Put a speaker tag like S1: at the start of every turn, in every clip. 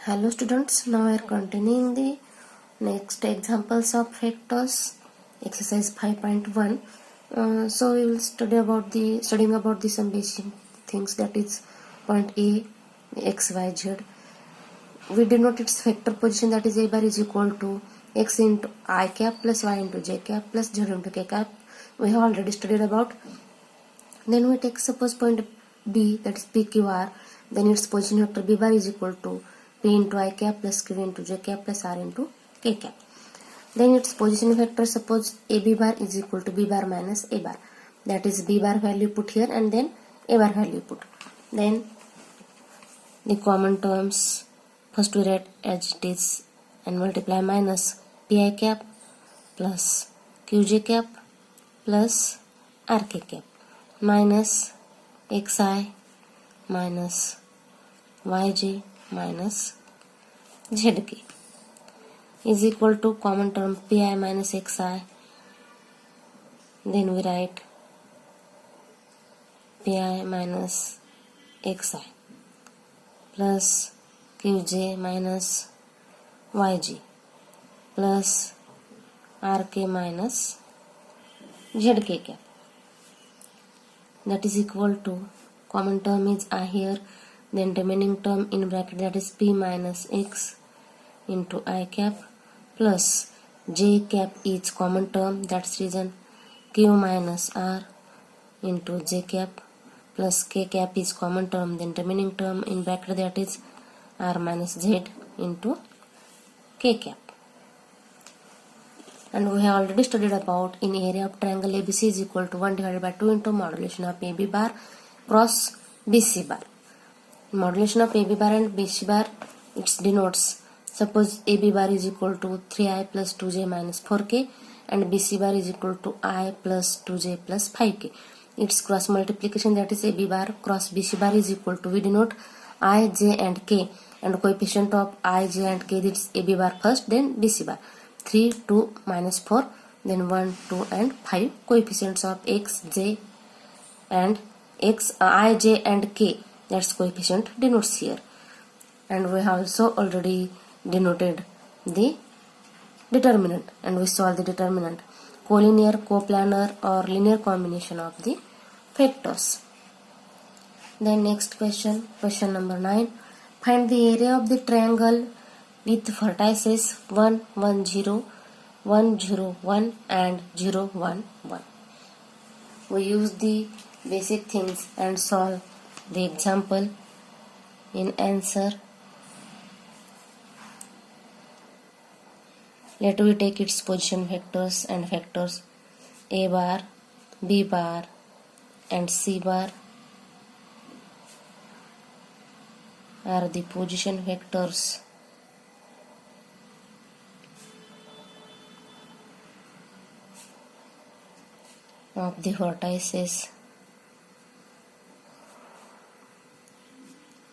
S1: Hello students, now we are continuing the next examples of vectors, exercise 5.1. So we will studying about the some basic things, that is point A, x, y, z. We denote its vector position, that is a bar is equal to x into I cap plus y into j cap plus z into k cap. We have already studied about. Then we take suppose point B, that is PQR, then its position vector B bar is equal to P into I cap plus Q into j cap plus R into k cap. Then its position vector, suppose AB bar is equal to B bar minus A bar, that is B bar value put here and then A bar value put. Then the common terms, first we write as it is and multiply minus Pi cap plus Qj cap plus Rk cap minus xi minus yj minus zk is equal to common term pi minus xi. Then we write pi minus xi plus qj minus yj plus rk minus zk cap, that is equal to common term is I here, then remaining term in bracket, that is p minus x into I cap plus j cap is common term, that's reason q minus r into j cap plus k cap is common term, then remaining term in bracket, that is r minus z into k cap. And we have already studied about in area of triangle ABC is equal to 1 divided by 2 into modulation of AB bar cross BC bar. Modulation of AB bar and BC bar, it denotes, suppose AB bar is equal to 3i plus 2j minus 4k and BC bar is equal to I plus 2j plus 5k. Its cross multiplication, that is AB bar cross BC bar is equal to, we denote I, j and k, and coefficient of I, j and k, this AB bar first then BC bar. 3, 2, minus 4, then 1, 2 and 5, coefficients of x, j and x, I, j and k, that's coefficient denotes here. And we have also already denoted the determinant and we solve the determinant, collinear, coplanar or linear combination of the vectors. Then next question, question number 9, find the area of the triangle with vertices 1, 1, 0, 1, 0, 1 and 0, 1, 1. We use the basic things and solve the example in answer. Let we take its position vectors and vectors A bar, B bar and C bar are the position vectors of the vertices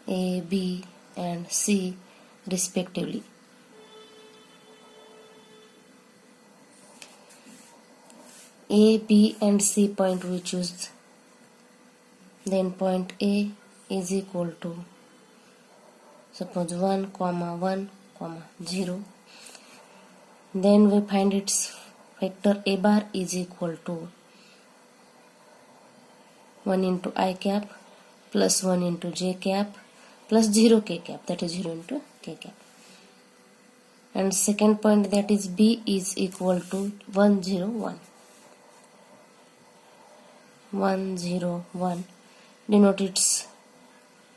S1: A, B and C respectively. A, B and C point we choose. Then point A is equal to, suppose 1, 1, 0. Then we find its vector A bar is equal to 1 into I cap plus 1 into j cap plus 0 k cap, that is 0 into k cap. And second point, that is B is equal to 1, 0, 1. 1, 0, 1 denote its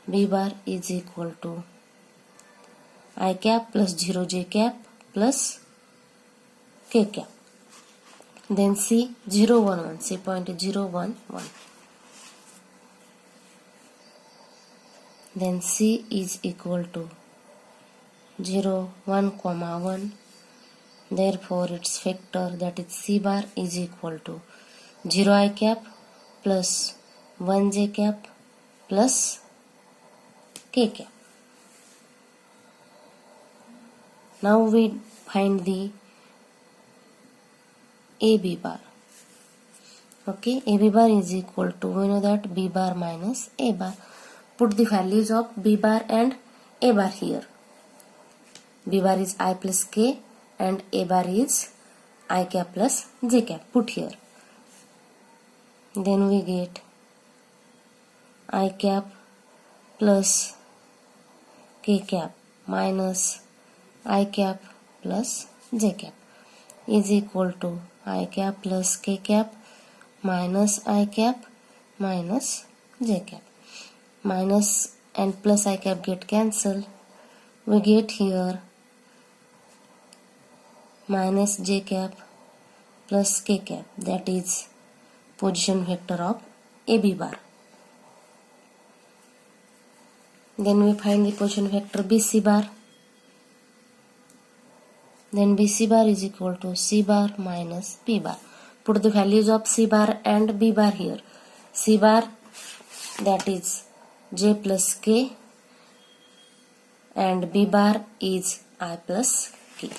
S1: B bar is equal to I cap plus 0 j cap plus k cap. Then C 0, 1, 1, C point is 0, 1, 1. Then C is equal to 0, 1, 1. Therefore its vector, that is C bar is equal to 0 I cap plus 1 j cap plus k cap. Now we find the AB bar. Okay, AB bar is equal to, we know that B bar minus A bar. Put the values of B bar and A bar here. B bar is I plus K and A bar is I cap plus J cap. Put here. Then we get I cap plus K cap minus I cap plus J cap is equal to I cap plus K cap minus I cap minus J cap. Minus and plus I cap get cancelled. We get here minus J cap plus K cap, that is position vector of AB bar. Then we find the position vector BC bar. Then BC bar is equal to C bar minus B bar. Put the values of C bar and B bar here. C bar, that is J plus K, and B bar is I plus K.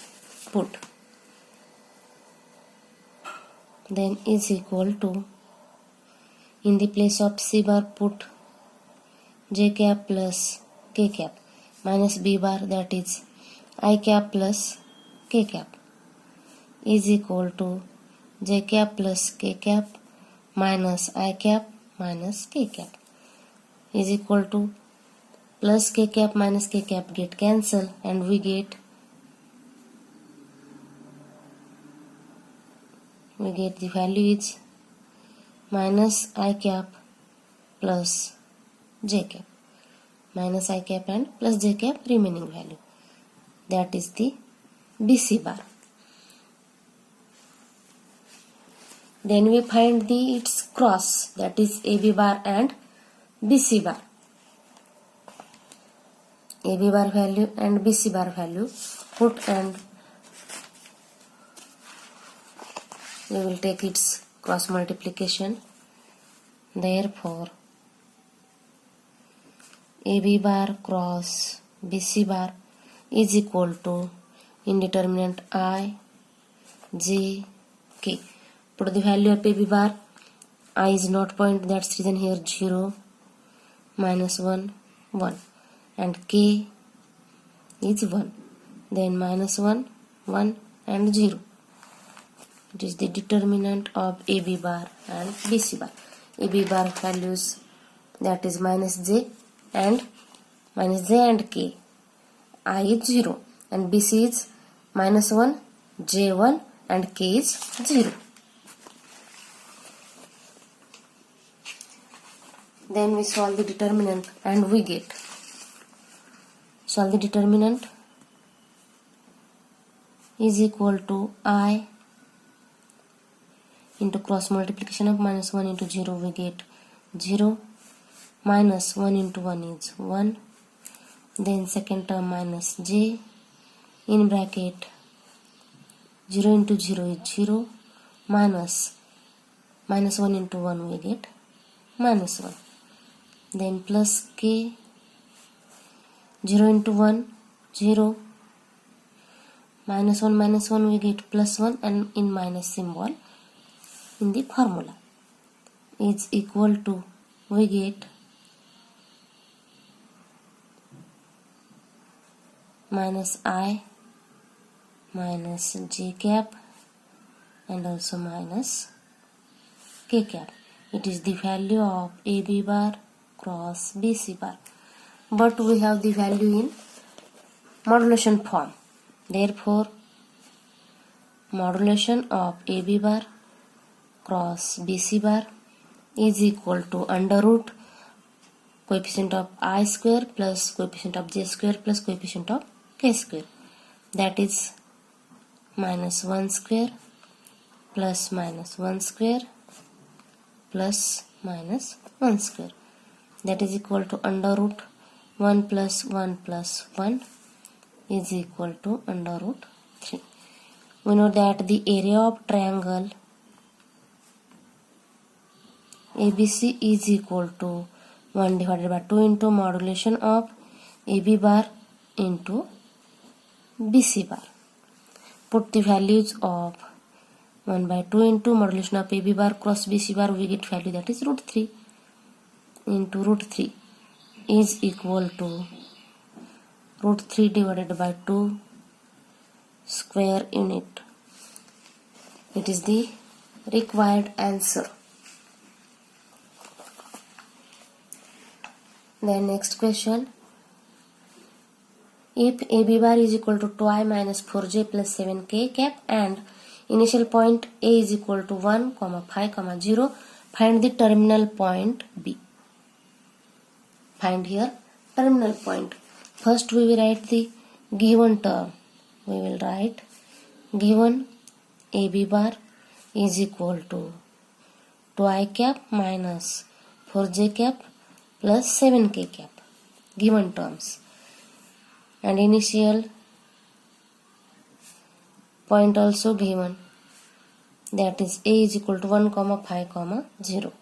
S1: Put. Then is equal to, in the place of C bar put J cap plus K cap minus B bar, that is I cap plus K cap, is equal to J cap plus K cap minus I cap minus K cap, is equal to plus K cap minus K cap get cancelled, and we get the value is minus I cap plus J cap, minus I cap and plus J cap remaining value, that is the BC bar. Then we find its cross, that is AB bar and BC bar. AB bar value and BC bar value put, and we will take its cross multiplication. Therefore AB bar cross BC bar is equal to, in determinant I, J, K. Put the value of AB bar. I is not point, that's reason here 0, minus 1, 1, and K is 1. Then minus 1, 1 and 0. It is the determinant of AB bar and BC bar. AB bar values, that is minus J and K. I is 0 and BC is minus 1, J 1 and K is 0. Then we solve the determinant and we get, solve the determinant is equal to I into cross multiplication of minus 1 into 0, we get 0, minus 1 into 1 is 1, then second term minus J, in bracket 0 into 0 is 0, minus 1 into 1 we get minus 1, then plus K, 0 into 1 0, minus 1 we get plus 1, and in minus symbol in the formula is equal to, we get minus I minus J cap and also minus K cap. It is the value of AB bar cross BC bar, but we have the value in modulation form. Therefore modulation of AB bar cross BC bar is equal to under root coefficient of I square plus coefficient of J square plus coefficient of K square, that is minus 1 square plus minus 1 square plus minus 1 square, that is equal to under root 1 plus 1 plus 1 is equal to under root 3. We know that the area of triangle ABC is equal to 1 divided by 2 into modulation of AB bar into BC bar. Put the values of 1 by 2 into modulation of AB bar cross BC bar, we get value, that is root 3 into root 3 is equal to root 3 divided by 2 square unit. It is the required answer. Then next question. If AB bar is equal to 2i minus 4j plus 7k cap and initial point A is equal to 1, 5, 0, find the terminal point B. Find here terminal point. First we will write the given term. We will write given AB bar is equal to 2i cap minus 4j cap plus 7k cap. Given terms. And initial point also given, that is A is equal to 1, 5, 0.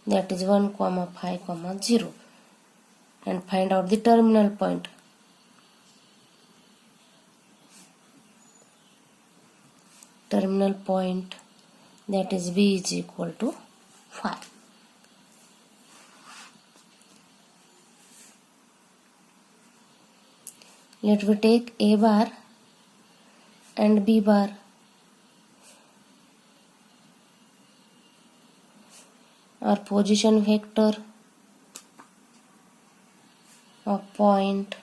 S1: That is 1, 5, 0. And find out the terminal point. Terminal point, that is B is equal to 5. Let me take A bar and B bar. Our position vector of point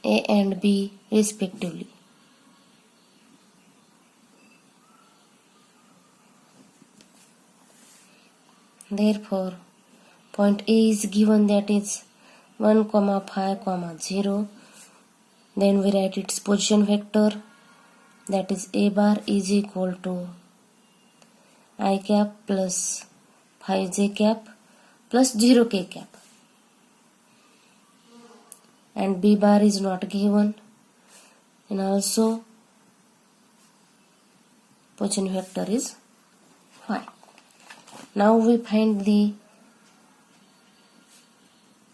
S1: A and B respectively. Therefore, point A is given, that is 1, 5, 0. Then we write its position vector, that is A bar is equal to I cap plus 5j cap plus 0k cap. And B bar is not given, and also position vector is 5. Now we find the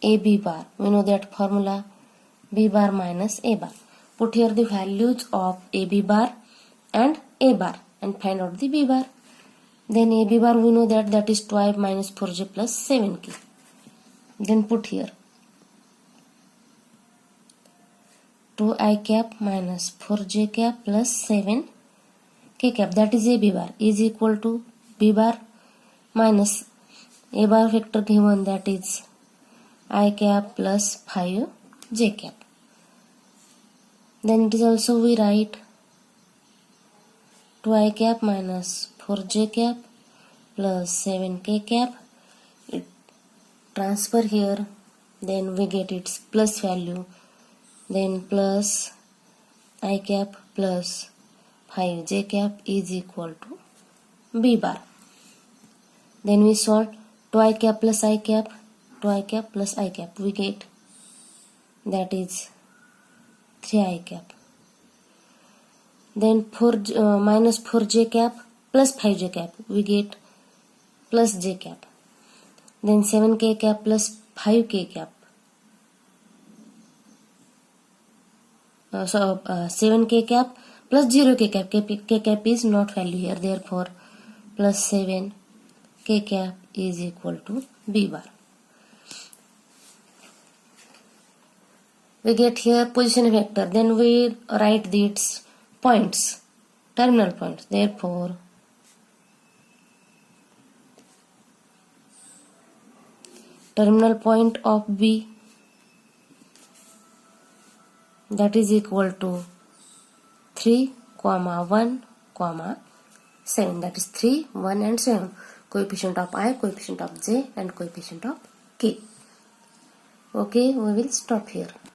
S1: AB bar. We know that formula, B bar minus A bar. Put here the values of AB bar and A bar and find out the B bar. Then AB bar we know that is 2i minus 4j plus 7k. Then put here 2i cap minus 4j cap plus 7k cap, that is AB bar, is equal to B bar minus A bar vector given, that is I cap plus 5j cap. Then it is also we write 2i cap minus 4j cap plus 7k cap. It transfer here, then we get its plus value, then plus I cap plus 5j cap is equal to B bar. Then we solve 2i cap plus I cap, 2i cap plus I cap, we get, that is 3i cap. Then minus 4j cap plus 5j cap, we get plus j cap. Then 7k cap plus 5k cap. 7k cap plus 0k cap. K cap is not value here, therefore plus 7k cap is equal to B bar. We get here position vector, then we write its points, terminal points. Therefore, terminal point of B, that is equal to 3, 1, 7. That is 3, 1 and 7. Coefficient of I, coefficient of J and coefficient of K. Okay, we will stop here.